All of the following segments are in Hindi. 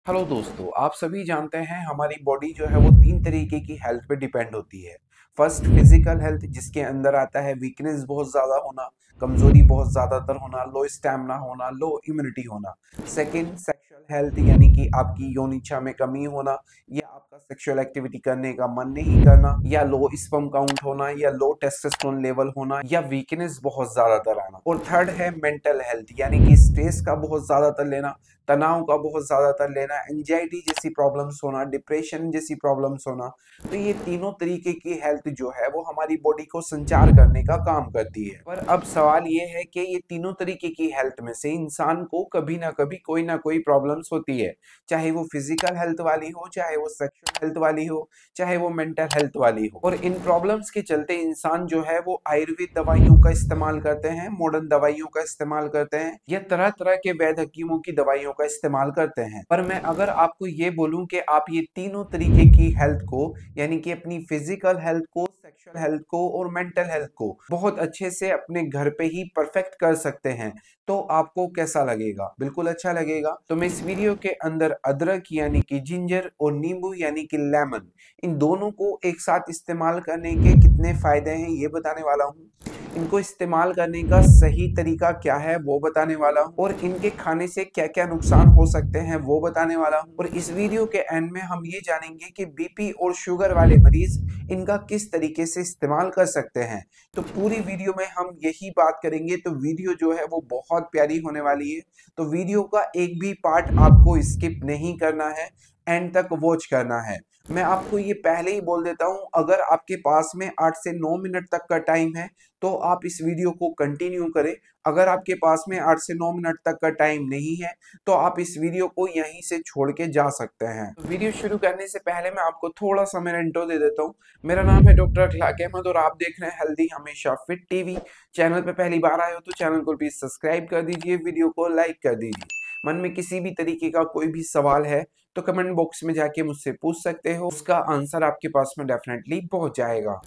हेलो दोस्तों, आप सभी जानते हैं हमारी बॉडी जो है वो तीन तरीके की हेल्थ पे डिपेंड होती है। फर्स्ट फिजिकल हेल्थ, जिसके अंदर आता है वीकनेस बहुत ज़्यादा होना, कमजोरी बहुत ज़्यादातर होना, लो स्टैमिना होना, लो इम्यूनिटी होना। सेकंड सेक्सुअल हेल्थ, यानी कि आपकी यौन इच्छा में कमी होना, या आपका सेक्सुअल एक्टिविटी करने का मन नहीं करना, या लो स्पर्म काउंट होना, या लो टेस्टोस्टेरोन लेवल होना, या वीकनेस बहुत ज़्यादातर आना। और थर्ड है मेंटल हेल्थ, यानी कि स्ट्रेस का बहुत ज़्यादातर लेना, तनाव का बहुत ज्यादातर लेना, एंजाइटी जैसी प्रॉब्लम्स होना, डिप्रेशन जैसी प्रॉब्लम्स होना। तो ये तीनों तरीके की हेल्थ जो है वो हमारी बॉडी को संचार करने का काम करती है। पर अब सवाल ये है कि ये तीनों तरीके की हेल्थ में से इंसान को कभी ना कभी कोई ना कोई प्रॉब्लम्स होती है, चाहे वो फिजिकल हेल्थ वाली हो, चाहे वो सेक्सुअल हेल्थ वाली हो, चाहे वो मेंटल हेल्थ वाली हो। और इन प्रॉब्लम्स के चलते इंसान जो है वो आयुर्वेद दवाइयों का इस्तेमाल करते हैं, मॉडर्न दवाइयों का इस्तेमाल करते हैं, या तरह तरह के वैद्य हकीमों की दवाइयों का इस्तेमाल करते हैं। पर मैं अगर आपको ये बोलूं कि आप ये तीनों तरीके की हेल्थ को, यानी कि अपनी फिजिकल हेल्थ को, सेक्सुअल हेल्थ को और मेंटल हेल्थ को बहुत अच्छे से अपने घर पे ही परफेक्ट कर सकते हैं, तो आपको कैसा लगेगा? बिल्कुल अच्छा लगेगा। तो मैं इस वीडियो के अंदर अदरक यानी कि जिंजर और नींबू यानी कि लेमन, इन दोनों को एक साथ इस्तेमाल करने के कितने फायदे हैं ये बताने वाला हूँ। इनको इस्तेमाल करने का सही तरीका क्या है वो बताने वाला हूँ, और इनके खाने से क्या क्या नुकसान हो सकते हैं वो बताने वाला हूँ। और इस वीडियो के एंड में हम ये जानेंगे कि बीपी और शुगर वाले मरीज इनका किस तरीके से इस्तेमाल कर सकते हैं। तो पूरी वीडियो में हम यही बात करेंगे, तो वीडियो जो है वो बहुत प्यारी होने वाली है। तो वीडियो का एक भी पार्ट आपको स्किप नहीं करना है, एंड तक वॉच करना है। मैं आपको ये पहले ही बोल देता हूँ, अगर आपके पास में 8 से 9 मिनट तक का टाइम है तो आप इस वीडियो को कंटिन्यू करें। अगर आपके पास में 8 से 9 मिनट तक का टाइम नहीं है तो आप इस वीडियो को यहीं से छोड़ के जा सकते हैं। तो वीडियो शुरू करने से पहले मैं आपको थोड़ा सा मेरा इंट्रो दे देता हूँ। मेरा नाम है डॉक्टर अखलाक अहमद और आप देख रहे हैं हेल्दी हमेशा फिट टीवी। चैनल पे पहली बार आए हो तो चैनल को प्लीज सब्सक्राइब कर दीजिए, वीडियो को लाइक कर दीजिए। मन में किसी भी तरीके का कोई भी सवाल है तो कमेंट बॉक्स में जाके मुझसे पूछ सकते हो, उसका आंसर आपके पास में डेफिनेटली पहुंच जाएगा।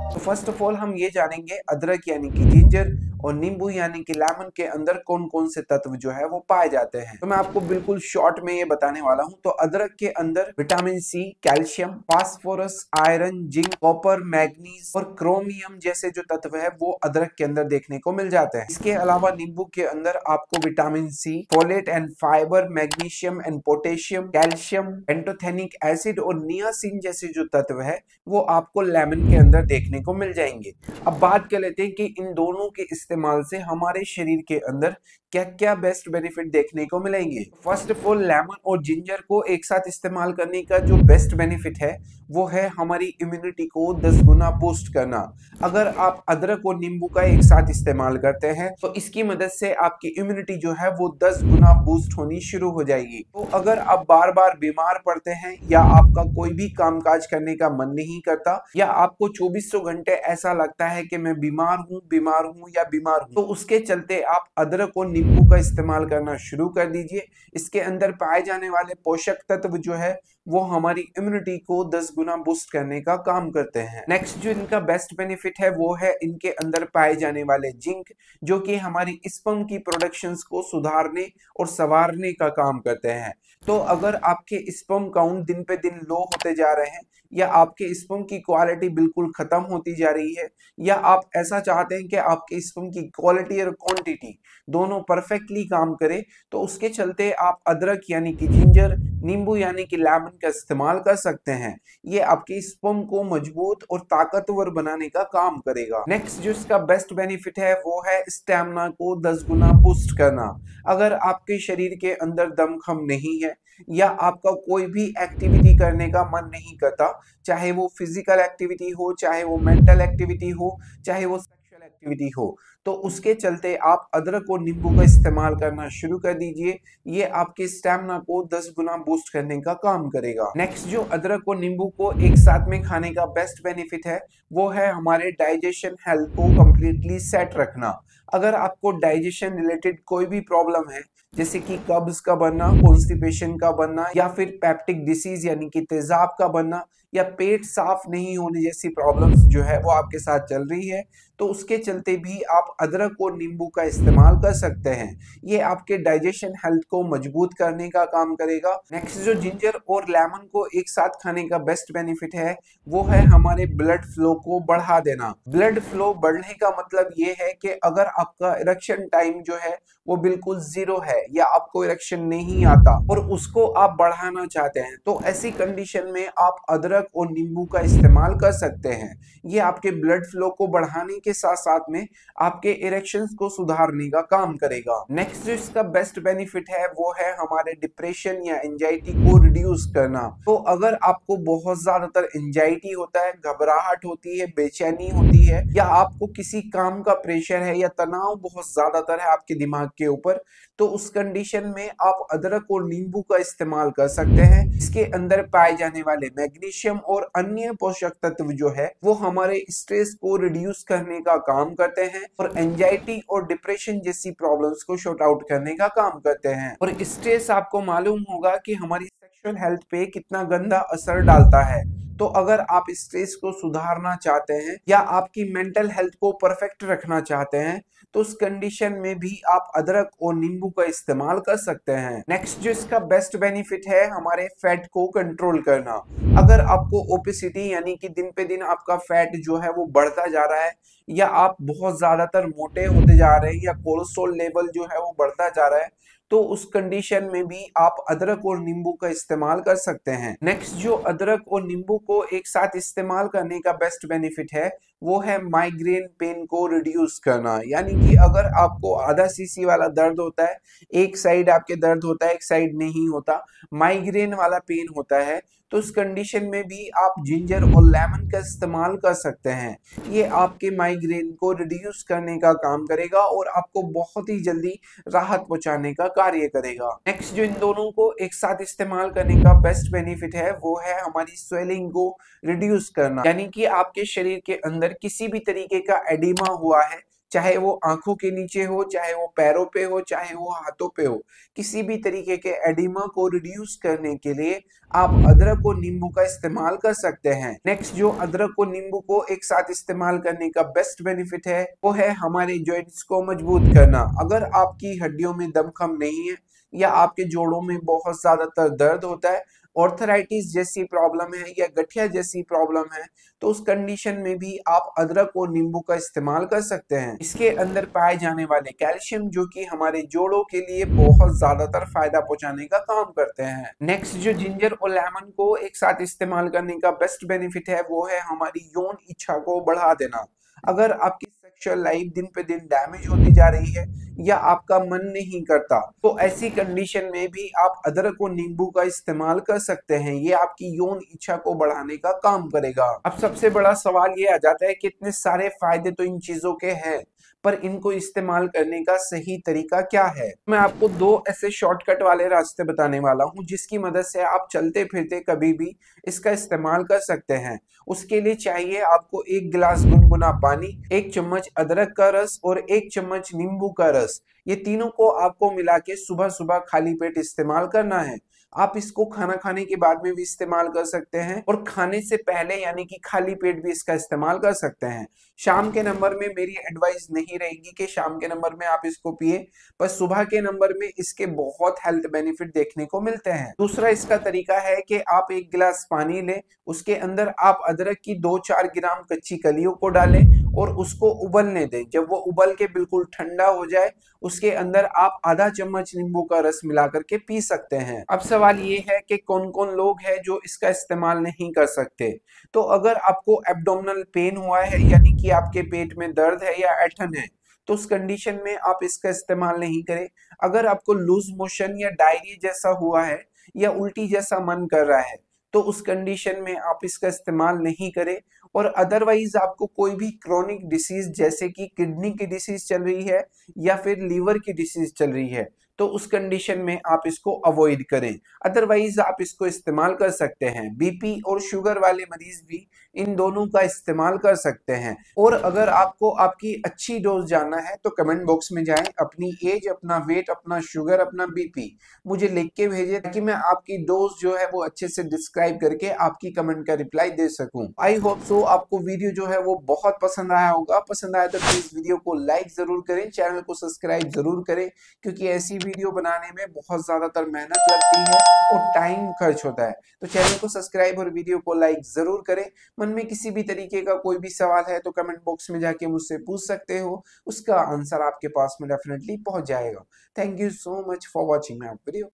तो फर्स्ट ऑफ ऑल हम ये जानेंगे अदरक यानी कि जिंजर और नींबू यानी कि लेमन के अंदर कौन कौन से तत्व जो है वो पाए जाते हैं। तो मैं आपको बिल्कुल शॉर्ट में ये बताने वाला हूँ। तो अदरक के अंदर vitamin C, calcium, phosphorus, iron, zinc, copper, manganese और क्रोमियम जैसे जो तत्व है वो अदरक के अंदर देखने को मिल जाते हैं। इसके अलावा नींबू के अंदर आपको vitamin C, folate and fibre, magnesium and potassium, calcium, pantothenic acid और नियासिन जैसे जो तत्व है वो आपको लेमन के अंदर देखने को मिल जाएंगे। अब बात कर लेते हैं कि इन दोनों के इस्तेमाल से हमारे शरीर के अंदर क्या क्या बेस्ट बेनिफिट देखने को मिलेंगे। फर्स्ट ऑफ ऑल, लेमन और जिंजर को एक साथ इस्तेमाल करने का जो बेस्ट बेनिफिट है वो है हमारी इम्यूनिटी को 10 गुना बूस्ट करना। अगर आप अदरक और नींबू का एक साथ इस्तेमाल करते हैं तो इसकी मदद से आपकी इम्यूनिटी जो है वो 10 गुना बूस्ट होनी शुरू हो जाएगी। तो अगर आप बार बार बीमार पड़ते हैं, या आपका कोई भी कामकाज करने का मन नहीं करता, या आपको 24 घंटे ऐसा लगता है कि मैं बीमार हूँ या बीमार हूँ, तो उसके चलते आप अदरक और नींबू का इस्तेमाल करना शुरू कर दीजिए। इसके अंदर पाए जाने वाले पोषक तत्व जो है वो हमारी इम्यूनिटी को 10 गुना बूस्ट करने का काम करते हैं। नेक्स्ट जो इनका बेस्ट बेनिफिट है वो है इनके अंदर पाए जाने वाले जिंक, जो कि हमारी स्पर्म की प्रोडक्शंस को सुधारने और संवारने का काम करते हैं। तो अगर आपके स्पर्म काउंट दिन पे दिन लो होते जा रहे हैं, या आपके स्पर्म की क्वालिटी बिल्कुल खत्म होती जा रही है, या आप ऐसा चाहते हैं कि आपके स्पर्म की क्वालिटी और क्वांटिटी दोनों परफेक्टली काम करे, तो उसके चलते आप अदरक यानी कि जिंजर, नींबू यानी कि लेमन का इस्तेमाल कर सकते हैं। ये आपके स्पर्म को मजबूत और ताकतवर बनाने का काम करेगा। नेक्स्ट जो इसका बेस्ट बेनिफिट है वो है स्टैमिना को 10 गुना बूस्ट करना। अगर आपके शरीर के अंदर दमखम नहीं है, या आपका कोई भी एक्टिविटी करने का मन नहीं करता, चाहे वो फिजिकल एक्टिविटी हो, चाहे वो मेंटल एक्टिविटी हो, चाहे वो सेक्सुअल एक्टिविटी हो, तो उसके चलते आप अदरक और नींबू का इस्तेमाल करना शुरू कर दीजिए। ये आपके स्टैमिना को 10 गुना बूस्ट करने का काम करेगा। नेक्स्ट जो अदरक और नींबू को एक साथ में खाने का बेस्ट बेनिफिट है वो है हमारे डाइजेशन हेल्थ को कंप्लीटली सेट रखना। अगर आपको डाइजेशन रिलेटेड कोई भी प्रॉब्लम है, जैसे कि कब्ज का बनना, कॉन्स्टिपेशन का बनना, या फिर पेप्टिक डिसीज यानी कि तेजाब का बनना, या पेट साफ नहीं होने जैसी प्रॉब्लम्स जो है वो आपके साथ चल रही है, तो उसके चलते भी आप अदरक और नींबू का इस्तेमाल कर सकते हैं। ये आपके डाइजेशन हेल्थ को मजबूत करने का काम करेगा। नेक्स्ट जो जिंजर और लेमन को एक साथ खाने का बेस्ट बेनिफिट है वो है हमारे ब्लड फ्लो को बढ़ा देना। ब्लड फ्लो बढ़ने का मतलब ये है कि अगर आपका इरेक्शन टाइम जो है वो बिल्कुल जीरो है या आपको इरेक्शन नहीं आता और उसको आप बढ़ाना चाहते हैं, तो ऐसी कंडीशन में आप अदरक और नींबू का इस्तेमाल कर सकते हैं। ये आपके ब्लड फ्लो को बढ़ाने के साथ साथ में आपके इरेक्शंस को सुधारने का काम करेगा। नेक्स्ट जो इसका बेस्ट बेनिफिट है वो है हमारे डिप्रेशन या एंजाइटी को रिड्यूस करना। तो अगर आपको बहुत ज्यादातर एंजाइटी होता है, घबराहट होती है, बेचैनी होती है, या आपको किसी काम का प्रेशर है या तनाव बहुत ज्यादातर है आपके दिमाग के ऊपर, तो उस कंडीशन में आप अदरक और नींबू का इस्तेमाल कर सकते हैं। इसके अंदर पाए जाने वाले मैग्नीशियम और अन्य पोषक तत्व जो है वो हमारे स्ट्रेस को रिड्यूस करने का काम करते हैं और एंजाइटी और डिप्रेशन जैसी प्रॉब्लम्स को शॉर्ट आउट करने का काम करते हैं। और स्ट्रेस आपको मालूम होगा कि हमारी सेक्सुअल हेल्थ पे कितना गंदा असर डालता है। तो अगर आप स्ट्रेस को सुधारना चाहते हैं या आपकी मेंटल हेल्थ को परफेक्ट रखना चाहते हैं, तो उस कंडीशन में भी आप अदरक और नींबू का इस्तेमाल कर सकते हैं। नेक्स्ट जो इसका बेस्ट बेनिफिट है हमारे फैट को कंट्रोल करना। अगर आपको ओबेसिटी यानी कि दिन पे दिन आपका फैट जो है वो बढ़ता जा रहा है, या आप बहुत ज्यादातर मोटे होते जा रहे हैं, या कोलेस्ट्रॉल लेवल जो है वो बढ़ता जा रहा है, तो उस कंडीशन में भी आप अदरक और नींबू का इस्तेमाल कर सकते हैं। नेक्स्ट जो अदरक और नींबू को एक साथ इस्तेमाल करने का बेस्ट बेनिफिट है वो है माइग्रेन पेन को रिड्यूस करना। यानी कि अगर आपको आधा सीसी वाला दर्द होता है, एक साइड आपके दर्द होता है, एक साइड नहीं होता, माइग्रेन वाला पेन होता है, तो उस कंडीशन में भी आप जिंजर और लेमन का इस्तेमाल कर सकते हैं। ये आपके माइग्रेन को रिड्यूस करने का काम करेगा और आपको बहुत ही जल्दी राहत पहुंचाने का कार्य करेगा। नेक्स्ट जो इन दोनों को एक साथ इस्तेमाल करने का बेस्ट बेनिफिट है वो है हमारी स्वेलिंग को रिड्यूस करना। यानी कि आपके शरीर के अंदर किसी भी तरीके का एडिमा हुआ है, चाहे वो आंखों के नीचे हो, चाहे वो पैरों पे हो, चाहे वो हाथों पे हो, किसी भी तरीके के एडिमा को रिड्यूस करने के लिए आप अदरक और नींबू का इस्तेमाल कर सकते हैं। नेक्स्ट जो अदरक और नींबू को एक साथ इस्तेमाल करने का बेस्ट बेनिफिट है वो है हमारे जॉइंट्स को मजबूत करना। अगर आपकी हड्डियों में दमखम नहीं है या आपके जोड़ों में बहुत ज्यादातर दर्द होता है, ऑर्थराइटिस जैसी प्रॉब्लम है या गठिया जैसी प्रॉब्लम है, तो उस कंडीशन में भी आप अदरक और नींबू का इस्तेमाल कर सकते हैं। इसके अंदर पाए जाने वाले कैल्शियम जो कि हमारे जोड़ों के लिए बहुत ज्यादातर फायदा पहुंचाने का काम करते हैं। नेक्स्ट जो जिंजर और लेमन को एक साथ इस्तेमाल करने का बेस्ट बेनिफिट है वो है हमारी यौन इच्छा को बढ़ा देना। अगर आपकी सेक्सुअल लाइफ दिन पे दिन डैमेज होती जा रही है या आपका मन नहीं करता, तो ऐसी कंडीशन में भी आप अदरक और नींबू का इस्तेमाल कर सकते हैं। ये आपकी यौन इच्छा को बढ़ाने का काम करेगा। अब सबसे बड़ा सवाल ये आ जाता है कि इतने सारे फायदे तो इन चीजों के हैं, पर इनको इस्तेमाल करने का सही तरीका क्या है। मैं आपको दो ऐसे शॉर्टकट वाले रास्ते बताने वाला हूं जिसकी मदद से आप चलते फिरते कभी भी इसका इस्तेमाल कर सकते हैं। उसके लिए चाहिए आपको 1 गिलास गुनगुना पानी, 1 चम्मच अदरक का रस और 1 चम्मच नींबू का रस। ये तीनों को आपको मिला के सुबह सुबह खाली पेट इस्तेमाल करना है। आप इसको खाना खाने के बाद में भी इस्तेमाल कर सकते हैं और खाने से पहले यानी कि खाली पेट भी इसका इस्तेमाल कर सकते हैं। शाम के नंबर में मेरी एडवाइस नहीं रहेगी कि शाम के नंबर में आप इसको पिए, पर सुबह के नंबर में इसके बहुत हेल्थ बेनिफिट देखने को मिलते हैं। दूसरा इसका तरीका है कि आप 1 गिलास पानी लें, उसके अंदर आप अदरक की 2-4 ग्राम कच्ची कलियों को डालें और उसको उबलने दें। जब वो उबल के बिल्कुल ठंडा हो जाए, उसके अंदर आप आधा चम्मच नींबू का रस मिला करके पी सकते हैं। अब सवाल ये है कि कौन कौन लोग हैं जो इसका इस्तेमाल नहीं कर सकते। तो अगर आपको एब्डोमिनल पेन हुआ है यानी कि आपके पेट में दर्द है या ऐंठन है, तो उस कंडीशन में आप इसका इस्तेमाल नहीं करें। अगर आपको लूज मोशन या डायरिया जैसा हुआ है या उल्टी जैसा मन कर रहा है, तो उस कंडीशन में आप इसका इस्तेमाल नहीं करें। और अदरवाइज आपको कोई भी क्रोनिक डिसीज जैसे कि किडनी की डिसीज चल रही है या फिर लीवर की डिसीज चल रही है, तो उस कंडीशन में आप इसको अवॉइड करें। अदरवाइज आप इसको इस्तेमाल कर सकते हैं। बीपी और शुगर वाले मरीज भी इन दोनों का इस्तेमाल कर सकते हैं। और अगर आपको आपकी अच्छी डोज जानना है तो कमेंट बॉक्स में जाएं, अपनी एज, अपना वेट, अपना शुगर, अपना बीपी मुझे लिख के भेजें ताकि मैं आपकी डोज जो है वो अच्छे से डिस्क्राइब करके आपकी कमेंट का रिप्लाई दे सकूं। आई होप सो आपको वीडियो जो है वो बहुत पसंद आया होगा। पसंद आया तो प्लीज वीडियो को लाइक जरूर करें, चैनल को सब्सक्राइब जरूर करें, क्योंकि ऐसी वीडियो बनाने में बहुत ज्यादातर मेहनत लगती है और टाइम खर्च होता है। तो चैनल को सब्सक्राइब और वीडियो को लाइक जरूर करें। मन में किसी भी तरीके का कोई भी सवाल है तो कमेंट बॉक्स में जाके मुझसे पूछ सकते हो, उसका आंसर आपके पास में डेफिनेटली पहुंच जाएगा। Thank you so much for watching my video.